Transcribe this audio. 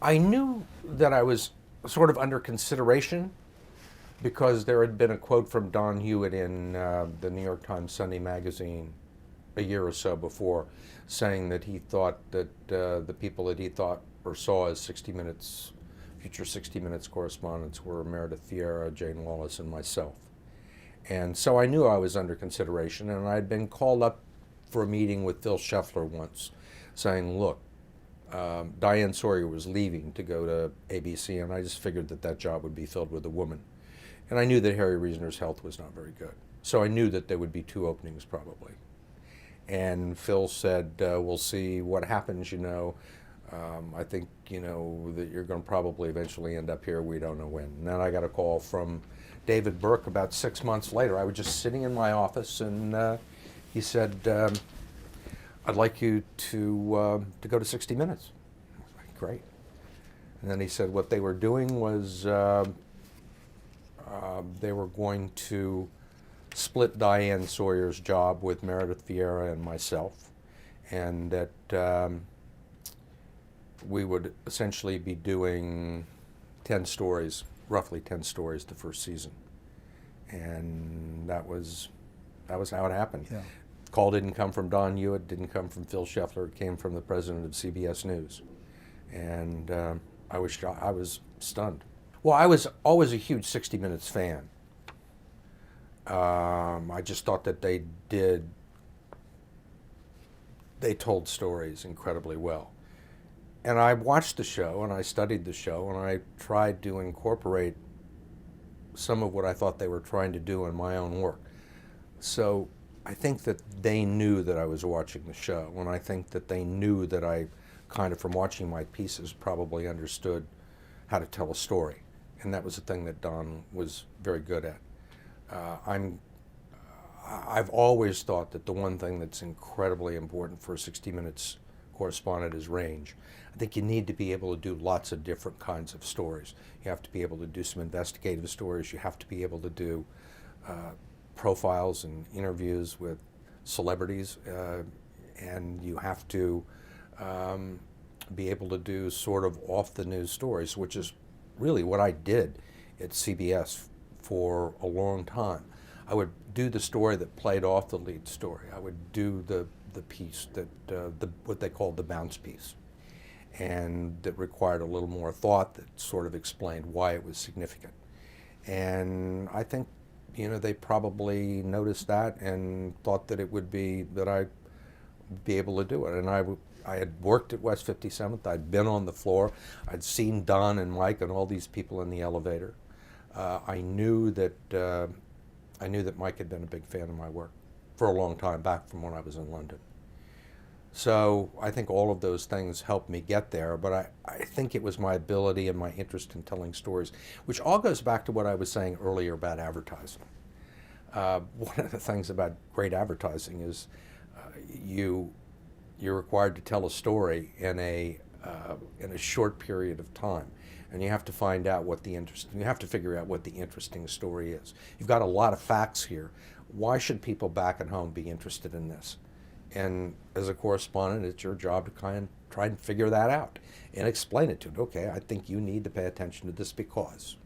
I knew that I was sort of under consideration because there had been a quote from Don Hewitt in the New York Times Sunday magazine a year or so before, saying that he thought that the people that he thought or saw as 60 Minutes, future 60 Minutes correspondents were Meredith Vieira, Jane Wallace, and myself. And so I knew I was under consideration, and I'd been called up for a meeting with Phil Scheffler once, saying, look, Diane Sawyer was leaving to go to ABC, and I just figured that that job would be filled with a woman. And I knew that Harry Reasoner's health was not very good. So I knew that there would be two openings probably. And Phil said, we'll see what happens, you know. I think, you know, that you're going to probably eventually end up here. We don't know when. And then I got a call from David Burke about 6 months later. I was just sitting in my office, and he said, I'd like you to go to 60 Minutes. I was like, great. And then he said what they were doing was they were going to split Diane Sawyer's job with Meredith Vieira and myself, and that we would essentially be doing 10 stories, roughly 10 stories the first season. And that was how it happened. Yeah. Call didn't come from Don Hewitt, didn't come from Phil Scheffler, it came from the president of CBS News. And I was stunned. Well, I was always a huge 60 Minutes fan. I just thought that they told stories incredibly well. And I watched the show, and I studied the show, and I tried to incorporate some of what I thought they were trying to do in my own work. So I think that they knew that I was watching the show, and I think that they knew that I kind of, from watching my pieces, probably understood how to tell a story. And that was the thing that Don was very good at. I've always thought that the one thing that's incredibly important for a 60 Minutes correspondent is range. I think you need to be able to do lots of different kinds of stories. You have to be able to do some investigative stories. You have to be able to do profiles and interviews with celebrities, and you have to be able to do sort of off-the-news stories, which is really what I did at CBS for a long time. I would do the story that played off the lead story. I would do the piece that what they called the bounce piece, and that required a little more thought, that sort of explained why it was significant. And I think, you know, they probably noticed that and thought that it would be that I'd be able to do it. And I had worked at West 57th. I'd been on the floor. I'd seen Don and Mike and all these people in the elevator. I knew that Mike had been a big fan of my work for a long time, back from when I was in London. So I think all of those things helped me get there, but I think it was my ability and my interest in telling stories, which all goes back to what I was saying earlier about advertising. One of the things about great advertising is you're required to tell a story in a short period of time, and you have to find out you have to figure out what the interesting story is. You've got a lot of facts here. Why should people back at home be interested in this? And as a correspondent, it's your job to kind of try and figure that out and explain it to them. Okay, I think you need to pay attention to this because.